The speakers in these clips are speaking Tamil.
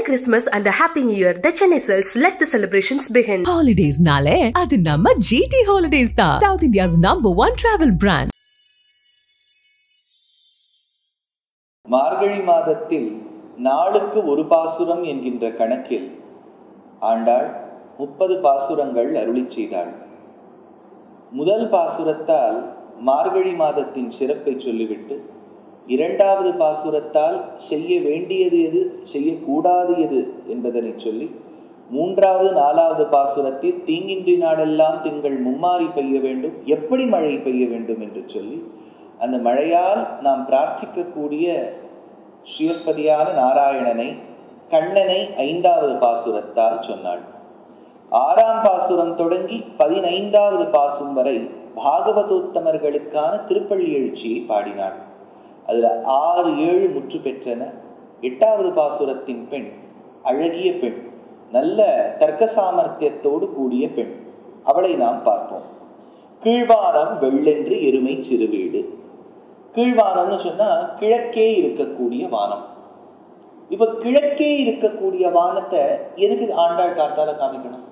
Christmas and a Happy New Year. The Chennai Silks, let the celebrations begin. Holidays nale, adu namma GT Holidays da. South India's #1 travel brand. மார்கழி மாதத்தில் நாளுக்கு ஒரு பாசுரம் என்கின்ற கணக்கில் ஆண்டாள் 30 பாசுரங்கள் அருளிச் செய்தாள். முதல் பாசுரத்தால் மார்கழி மாதத்தின் சிறப்பை சொல்லிவிட்டு, இரண்டாவது பாசுரத்தால் செய்ய வேண்டியது எது, செய்யக்கூடாது எது என்பதனை சொல்லி, மூன்றாவது நாலாவது பாசுரத்தில் தீங்கின்றி நாடெல்லாம் திங்கள் மும்மாறி பெய்ய வேண்டும், எப்படி மழை பெய்ய வேண்டும் என்று சொல்லி, அந்த மழையால் நாம் பிரார்த்திக்கக்கூடிய ஸ்ரீஸ்பதியான நாராயணனை, கண்ணனை 5வது பாசுரத்தால் சொன்னாள். 6ஆம் பாசுரம் தொடங்கி 15வது பாசுரம் வரை பாகவதோத்தமர்களுக்கான திருப்பள்ளி எழுச்சியை பாடினாள். அதில் 6, 7 முற்று பெற்றன. 8வது பாசுரத்தின் பெண் அழகிய பெண், நல்ல தர்க்க சாமர்த்தியத்தோடு கூடிய பெண். அவளை நாம் பார்ப்போம். கீழ்வானம் வெள்ளென்று எருமை சிறுவீடு. கீழ்வானம்னு சொன்னா கிழக்கே இருக்கக்கூடிய வானம். இப்ப கிழக்கே இருக்கக்கூடிய வானத்தை எதுக்கு ஆண்டாள் காத்தால காமிக்கணும்?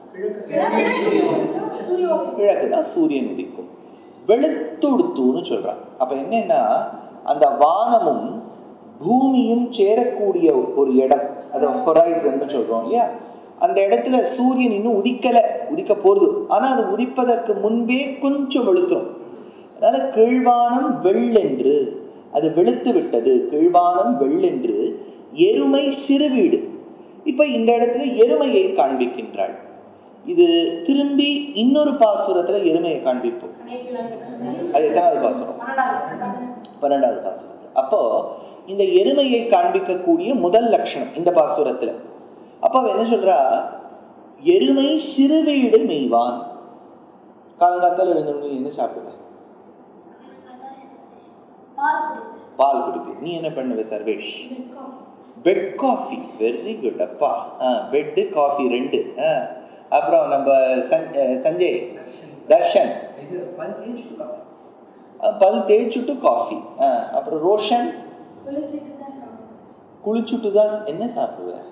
கிழக்கு தான் சூரியன் உதிக்கும். வெளுத்துடுத்துன்னு சொல்றான். அப்ப என்னன்னா, அந்த வானமும் பூமியும் சேரக்கூடிய ஒரு இடம், அதை ஹொரைசன் சொல்றோம் இல்லையா? அந்த இடத்துல சூரியன் இன்னும் உதிக்க போறது, ஆனா அது உதிப்பதற்கு முன்பே கொஞ்சம் வெளுத்துரும். அதனால கீழ்வானம் வெள்ளென்று, அது வெளுத்து விட்டது. கீழ்வானம் வெள்ளென்று எருமை சிறுவீடு. இப்ப இந்த இடத்துல எருமையை காண்பிக்கின்றாள். இது திரும்பி இன்னொரு பாசுரத்துல எருமையை காண்பிப்போம். அது எத்தனாவது பாசுரம்? 12வது பாசுரத்துல. அப்போ இந்த எருமையை காண்பிக்கக்கூடிய முதல் லட்சணம் இந்த பாசுரத்துல. அப்ப அவ என்ன சொல்றா? எருமை சிறுவீடு மெய்வான். காலங்காத்தால் எழுந்தவங்க என்ன சாப்பிடுவ? பால் குடிப்பேன். நீ என்ன பண்ணுவ Sarvesh? Bed coffee. Very good அப்பா. Bed coffee 2. அப்புறம் நம்ம சஞ்சய் தர்ஷன் பல் தேய்ச்சுட்டு காஃபி. அப்புறம் ரோஷன் குளிச்சுட்டு தான் என்ன சாப்பிடுவேன்?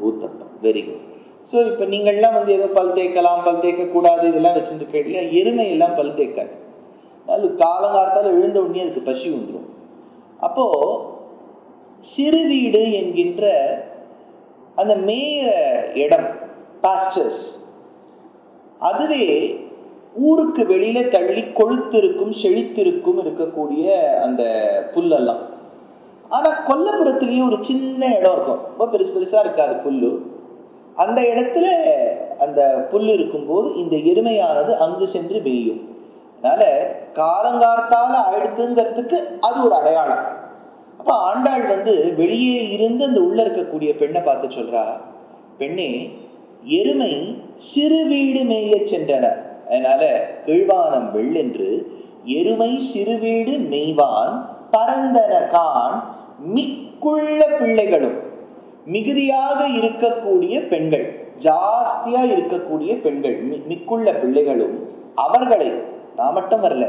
ஊத்தப்பம். Very good. ஸோ இப்போ நீங்கள்லாம் ஏதோ பல் தேய்க்கலாம், பல் தேய்க்கக்கூடாது இதெல்லாம் வச்சுருக்க இல்லையா? எருமை எல்லாம் பல் தேய்க்காது. அது காலங்காலத்தால் எழுந்த உடனே அதுக்கு பசி வந்துடும். அப்போது சிறுவீடு என்கின்ற அந்த மேய இடம், பாஸ்டர்ஸ், அதுவே ஊருக்கு வெளியில தள்ளி கொழுத்திருக்கும் செழித்திருக்கும் இருக்கக்கூடிய அந்த புல்லெல்லாம். ஆனால் கொல்லப்புறத்துலேயே ஒரு சின்ன இடம் இருக்கும், ரொம்ப பெருசாக இருக்காது புல்லு. அந்த இடத்துல அந்த புல் இருக்கும்போது இந்த எருமையானது அங்கு சென்று மேயும். அதனால காலங்காலத்தால் ஆயிடுத்துங்கிறதுக்கு அது ஒரு அடையாளம். அப்போ ஆண்டாள் வெளியே இருந்து அந்த உள்ள இருக்கக்கூடிய பெண்ணை பார்த்து சொல்றா, பெண்ணே, எருமை சிறு வீடு மேய சென்றன. அதனால கீழ்வானம் வெள்ளென்று எருமை சிறுவீடு மெய்வான் பரந்தன கான் மிக்குள்ள பிள்ளைகளும். மிகுதியாக இருக்கக்கூடிய பெண்கள், ஜாஸ்தியா இருக்கக்கூடிய பெண்கள், மிக்குள்ள பிள்ளைகளும். அவர்களை நான் மட்டும் வரல,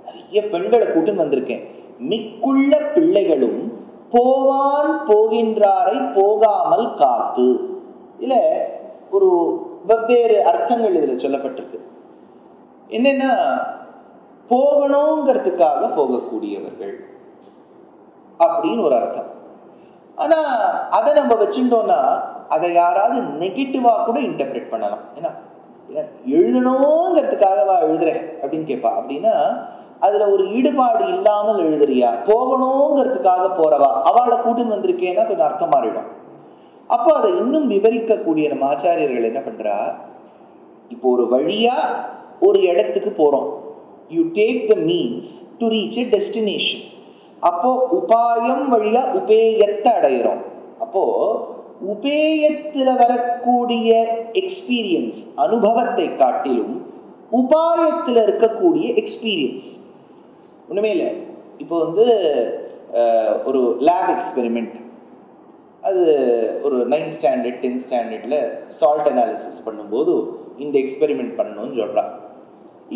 நிறைய பெண்களை கூட்டுன்னு வந்திருக்கேன். மிக்குள்ள பிள்ளைகளும் போவான் போகின்றாரை போகாமல் காத்து. இல்ல ஒரு வெவ்வேறு அர்த்தங்கள் இதுல சொல்லப்பட்டிருக்கு. என்னன்னா, போகணுங்கிறதுக்காக போகக்கூடியவர்கள் அப்படின்னு ஒரு அர்த்தம். ஆனா அதை நம்ம வச்சுட்டோம்னா அதை யாராவது நெகட்டிவா கூட இன்டர்பிரேட் பண்ணலாம். ஏன்னா எழுதணுங்கிறதுக்காகவா எழுதுறேன் அப்படின்னு கேட்பா. அப்படின்னா அதுல ஒரு ஈடுபாடு இல்லாமல் எழுதுறியா? போகணுங்கிறதுக்காக போறவா, அவளை கூட்டுன்னு வந்திருக்கேன்னா கொஞ்சம் அர்த்தம் மாறிடும். அப்போ அதை இன்னும் விவரிக்கக்கூடிய நம்ம ஆச்சாரியர்கள் என்ன பண்றா, இப்போ ஒரு வழியா ஒரு இடத்துக்கு போறோம். You take the means to reach a destination. அப்போ உபாயம் வழியா உபேயத்தை அடைகிறோம். அப்போ உபேயத்துல வரக்கூடிய எக்ஸ்பீரியன்ஸ், அனுபவத்தை காட்டிலும் உபாயத்தில் இருக்கக்கூடிய எக்ஸ்பீரியன்ஸ் ஒண்ணுமே இல்லை. இப்போ ஒரு லேப் எக்ஸ்பெரிமெண்ட், அது ஒரு 9th ஸ்டாண்டர்ட் 10th ஸ்டாண்டர்டில் சால்ட் அனாலிசிஸ் பண்ணும்போது இந்த எக்ஸ்பெரிமெண்ட் பண்ணணும்னு சொல்கிறான்.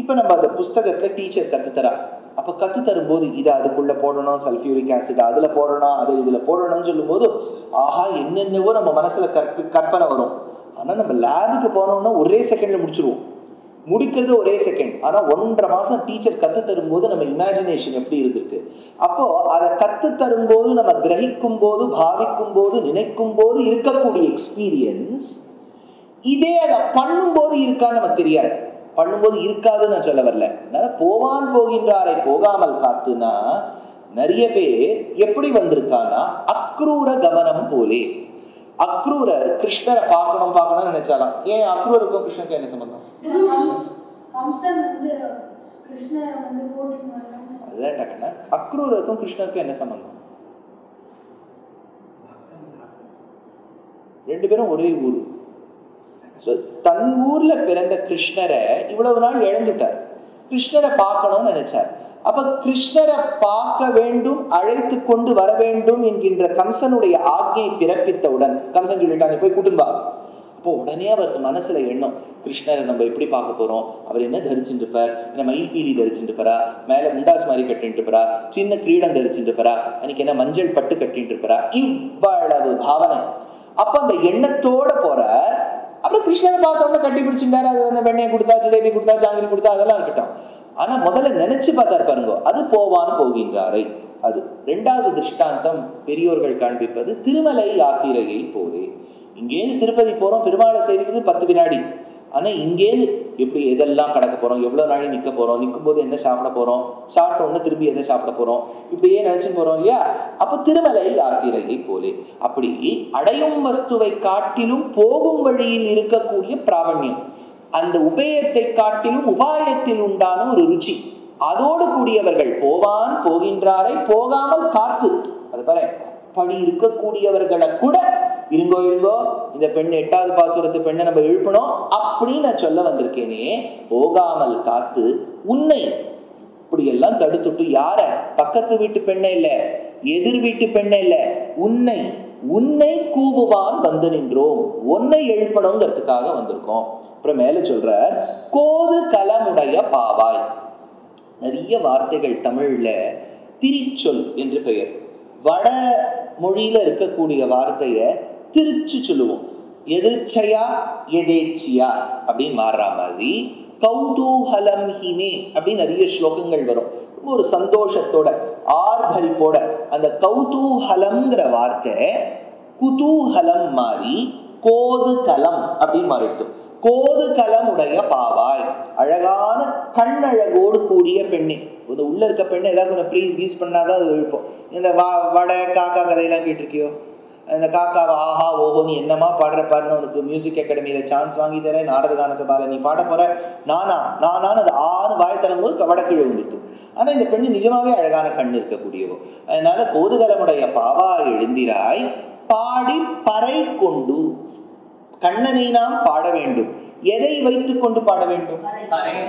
இப்போ நம்ம அந்த புஸ்தகத்தில் டீச்சர் கற்றுத்தரா, அப்போ கற்று தரும்போது இதை அதுக்குள்ளே போடணும், சல்ஃபியூரிக் ஆசிட் அதில் போடணும், அதை இதில் போடணும்னு சொல்லும்போது ஆஹா என்னென்னவோ நம்ம மனசில் கற்பனை வரும். ஆனால் நம்ம லேபுக்கு போனோம்னா ஒரே செகண்டில் முடிச்சிருவோம். முடிக்கிறது ஒரே செகண்ட். ஆனால் 1.5 மாதம் டீச்சர் கற்று தரும்போது நம்ம இமேஜினேஷன் எப்படி இருந்திருக்கு. அப்போது அதை கற்று தரும்போது நம்ம கிரகிக்கும் போது, பாவிக்கும் போது, நினைக்கும் போது இருக்கக்கூடிய எக்ஸ்பீரியன்ஸ் இதே அதை பண்ணும்போது இருக்கான்னு நமக்கு தெரியாது. பண்ணும்போது இருக்காதுன்னு நான் சொல்ல வரல. அதனால போவான் போகின்றாரை போகாமல் காத்துனா நிறைய பேர் எப்படி வந்திருக்கான்னா அக்ரூர கவனம் போலே. அக்ரூரர் கிருஷ்ணரை பார்க்கணும்னு நினைச்சாலாம். ஏன் அக்ரூருக்கும் கிருஷ்ணருக்கும் என்ன சம்பந்தம்? அதுதான் டக்குனா அக்ரூருக்கும் கிருஷ்ணருக்கும் என்ன சம்பந்தம்? 2 பேரும் ஒரே ஊர். தன் ஊர்ல பிறந்த கிருஷ்ணரை இவ்வளவு நாள் இழந்துட்டார். கிருஷ்ணரை பார்க்கணும்னு நினைச்சார். அப்ப கிருஷ்ணரை பார்க்க வேண்டும், அழைத்து கொண்டு வர வேண்டும் என்கின்ற கம்சனுடைய ஆக்ஞை பிறப்பித்தவுடன் கம்சன் சொல்லிட்டான், நீ போய் கூட்டின்னு வா. அப்போ உடனே அவருக்கு மனசுல எண்ணம், கிருஷ்ணரை நம்ம எப்படி பார்க்க போறோம், அவர் என்ன தரிச்சுட்டு இருப்பார், என்ன மயில் பீலி தரிச்சுட்டு இருப்பாரா, மேல முண்டாஸ் மாதிரி கட்டிட்டு இருப்பாரா, சின்ன கிரீடம் தரிச்சுட்டு இருப்பாரா, அன்னைக்கு என்ன மஞ்சள் பட்டு கட்டிட்டு இருப்பாரா, இவ்வளவு பாவனை. அப்ப அந்த எண்ணத்தோட போற. அப்புறம் கிருஷ்ணரை பார்த்தோம்னா கட்டி பிடிச்சிட்டாரு. அது வந்து வெண்ணெய் கொடுத்தா, ஜிலேபி கொடுத்தா, ஜாங்கிரி கொடுத்தா, அதெல்லாம் இருக்கட்டும். ஆனா முதல்ல நினைச்சு பார்த்தாரு பாருங்க, அது போவான் போகின்றாரை. அது 2வது திருஷ்டாந்தம் பெரியோர்கள் காண்பிப்பது திருமலை யாத்திரையை போலே. இங்கேருந்து திருப்பதி போறோம், பெருமாளை சேவிக்கிறது 10 வினாடி. ஆனா இங்கேருந்து எப்படி எதெல்லாம் கடக்க போறோம், எவ்வளவு நாளை நிக்க போறோம், நிற்கும் போது என்ன சாப்பிட போறோம், சாப்பிட்ட உடனே திரும்பி எதை சாப்பிட போறோம், இப்படியே நினைச்சுட்டு போறோம் இல்லையா. அப்ப திருமலை யாத்திரையை போலே. அப்படி அடையும் வஸ்துவை காட்டிலும் போகும் வழியில் இருக்கக்கூடிய பிராவண்யம், அந்த உபயத்தை காட்டிலும் உபாயத்தில் உண்டான ஒரு ருச்சி, அதோடு கூடியவர்கள் போவான் போகின்றாரை போகாமல் காத்து. அது பாரு, அப்படி இருக்கக்கூடியவர்களை கூட இருங்கோ இந்த பெண் 8வது பாசுரத்து பெண்ணை நம்ம எழுப்பணும் அப்படின்னு நான் சொல்ல வந்திருக்கேனே, போகாமல் காத்து உன்னை இப்படியெல்லாம் தடுத்துட்டு, யார, பக்கத்து வீட்டு பெண்ணை இல்ல, எதிர் வீட்டு பெண்ணை இல்ல, உன்னை கூவுவான் வந்து நின்றோம், உன்னை எழுப்பணுங்கிறதுக்காக வந்திருக்கோம். அப்புறம் மேல சொல்ற கோது கலமுடைய பாவாய். நிறைய வார்த்தைகள் தமிழ்ல திரிச்சொல் என்று பெயர். வட மொழியில இருக்கக்கூடிய வார்த்தைய திருச்சி சொல்லுவோம். எதிர்ச்சையா எதேச்சியா அப்படின்னு மாறுற மாதிரி கௌதூகலம் ஹிமே அப்படின்னு நிறைய ஸ்லோகங்கள் வரும். ஒரு சந்தோஷத்தோட ஆர்ப்பரிப்போட அந்த கௌதூகலம்ங்கிற வார்த்தை குதூகலம் மாறி கோது கலம் அப்படின்னு மாறிடுது. கோது கலம் உடைய பாவாய், அழகான கண்ணழகோடு கூடிய பெண்ணே. உள்ள இருக்க பெண்ணை ஏதாவது கொஞ்சம் ப்ளீஸ் கீஸ் பண்ணாதான் அது எழுப்போம். இந்த வடை காக்கா கதையெல்லாம் கேட்டிருக்கியோ, இந்த காக்காவை ஆஹா ஓஹோ நீ என்னமா பாடுறப்பாருன்னு உனக்கு மியூசிக் அகாடமியில சான்ஸ் வாங்கி தரேன், நாடகான சபால நீ பாட போற, நானான்னு அது 6 வாய் தரும்போது வடக்கிழ வந்துட்டு. ஆனா இந்த பெண்ணு நிஜமாவே அழகான கண் இருக்கக்கூடியவோ. அதனால கோதுகலமுடைய பாவா எழுந்திராய் பாடி பறை கொண்டு. கண்ணனை நாம் பாட வேண்டும். எதை வைத்துக் கொண்டு பாட வேண்டும்?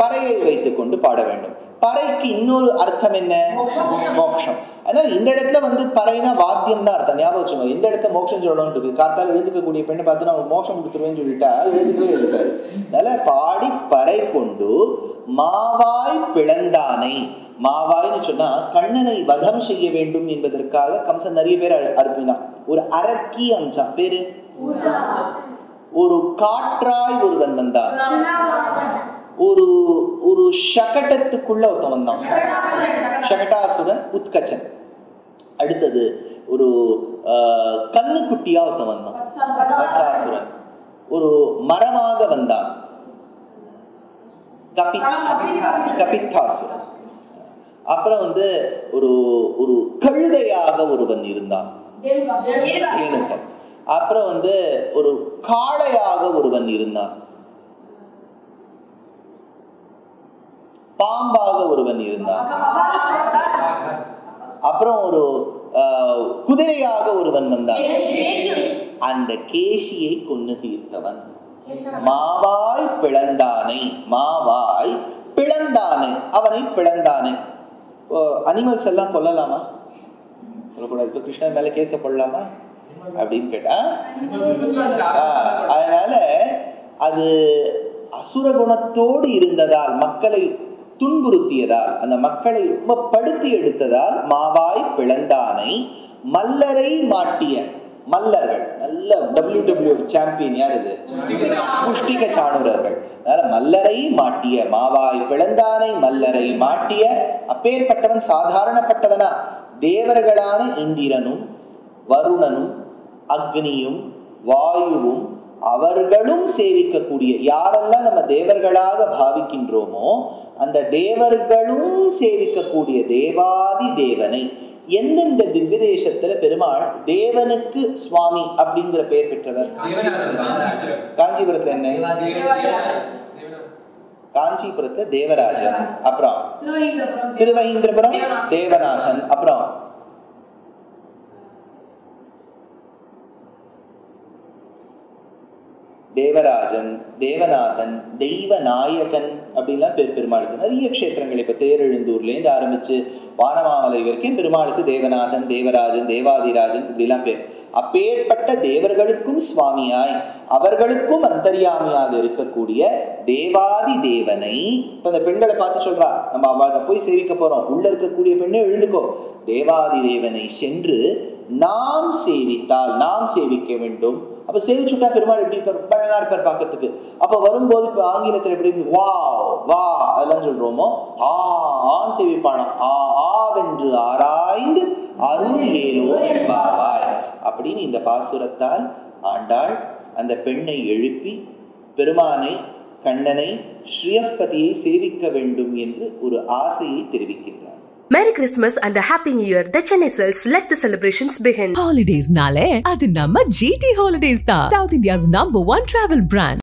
பறையை வைத்துக் கொண்டு பாட வேண்டும். பறைக்கு இன்னொரு அர்த்தம் என்ன? மோட்சம். அதனால இந்த இடத்துல வந்து பறைனா வாத்தியம் தான் அர்த்தம். ஞாபகம் வச்சுக்கோங்க. எந்த இடத்துல மோட்சம் சொல்லணும்னு இருக்கு. கார்த்தால் எழுந்துக்கக்கூடிய பெண்ணை பார்த்து நான் மோட்சம் கொடுத்துருவேன்னு சொல்லிட்டா அது எழுதுக்காது. அதனால பாடி பறை கொண்டு மாவாய் பிளந்தானை. மாவாய்னு சொன்னா கண்ணனை வதம் செய்ய வேண்டும் என்பதற்காக கம்சன் நிறைய பேர் அனுப்பினான். ஒரு அரக்கி அம்சம் பேரு, ஒரு காற்றாய் ஒருவன் வந்தான், ஒரு ஷகடத்துக்குள்ள ஒருத்தன் வந்தான், ஷகடாசுரன் உத்கச்சன். அடுத்தது ஒரு கண்ணுக்குட்டியா ஒருத்தன் வந்தான், வத்சாசுரன். ஒரு மரமாக வந்தான், கபித்தாசுரன். அப்புறம் வந்து ஒரு கழுதையாக ஒருவன் இருந்தான், தேனுகன். அப்புறம் வந்து ஒரு காளையாக ஒருவன் இருந்தான், பாம்பாக ஒருவன் இருந்தான், அப்புறம் ஒரு குதிரையாக ஒருவன் வந்தான். அந்த கேசியை கொன்னு தீர்த்தவன். மாவாய் பிளந்தானை, மாவாய் பிளந்தானை, அவனை பிளந்தானை. அனிமல்ஸ் எல்லாம் கொல்லலாமா? சொல்லக்கூடாது. இப்ப கிருஷ்ணன் மேல கேச கொள்ளலாமா அப்படின்னு கேட்டா, அதனால அது அசுர குணத்தோடு இருந்ததால், மக்களை துன்புறுத்தியதால், அந்த மக்களை ரொம்ப படுத்தி எடுத்ததால் மாவாய் பிளந்தானை மல்லரை மாட்டிய, மல்லர்கள் நல்ல WWF சாம்பியன் யார் இது? முஷ்டிக சாணுரர்கள். அதனால மல்லரை மாட்டிய, மாவாய் பிளந்தானை மல்லரை மாட்டிய. அப்பேற்பட்டவன் சாதாரணப்பட்டவனா? தேவர்களான இந்திரனும் வருணனும் அக்னியும் வாயுவும் அவர்களும் சேவிக்கக்கூடிய, யாரெல்லாம் நம்ம தேவர்களாக பாவிக்கின்றோமோ அந்த தேவர்களும் சேவிக்கக்கூடிய தேவாதி தேவனை, எந்தெந்த திவ்ய தேசத்துல பெருமாள் தேவனுக்கு சுவாமி அப்படிங்கிற பெயர் பெற்றவர்? காஞ்சிபுரத்துல என்ன? காஞ்சிபுரத்துல தேவராஜன், அப்புறம் திருவஹீந்திரபுரம் தேவநாதன், அப்புறம் தேவராஜன், தேவநாதன், தெய்வநாயகன் அப்படின்லாம் பேர் பெருமாளுக்கு. நிறைய க்ஷேத்திரங்கள் இப்போ தேரெழுந்தூர்லேருந்து ஆரம்பிச்சு வானமாமலை வரைக்கும் பெருமாளுக்கு தேவநாதன், தேவராஜன், தேவாதிராஜன் இப்படிலாம் பேர். அப்பேற்பட்ட தேவர்களுக்கும் சுவாமியாய் அவர்களுக்கும் அந்தர்யாமியாக இருக்கக்கூடிய தேவாதி தேவனை இப்போ அந்த பெண்களை பார்த்து சொல்றா, நம்ம அவரை போய் சேவிக்க போறோம், உள்ள இருக்கக்கூடிய பெண்ணை எழுந்துக்கோ, தேவாதி தேவனை சென்று நாம் சேவித்தால், நாம் சேவிக்க வேண்டும். அப்ப சேவிச்சுட்டா பெருமாள் எப்படி இருப்பார்? அழகா இருப்பார் பார்க்கறதுக்கு. அப்ப வரும்போது இப்ப ஆங்கிலத்தில் எப்படி இருந்து வா வா அதெல்லாம் சொல்றோமோ, ஆன் சேவிப்பானா, ஆவென்று ஆராய்ந்து அருள் ஏலோ என்பாவாய் அப்படின்னு இந்த பாசுரத்தால் ஆண்டாள் அந்த பெண்ணை எழுப்பி பெருமானை, கண்ணனை, ஸ்ரீயப்பதியை சேவிக்க வேண்டும் என்று ஒரு ஆசையை தெரிவிக்கின்றார். Merry Christmas and a Happy New Year. The Chennai Silks, let the celebrations begin. Holidays nale adu namma GT Holidays da, South India's #1 travel brand.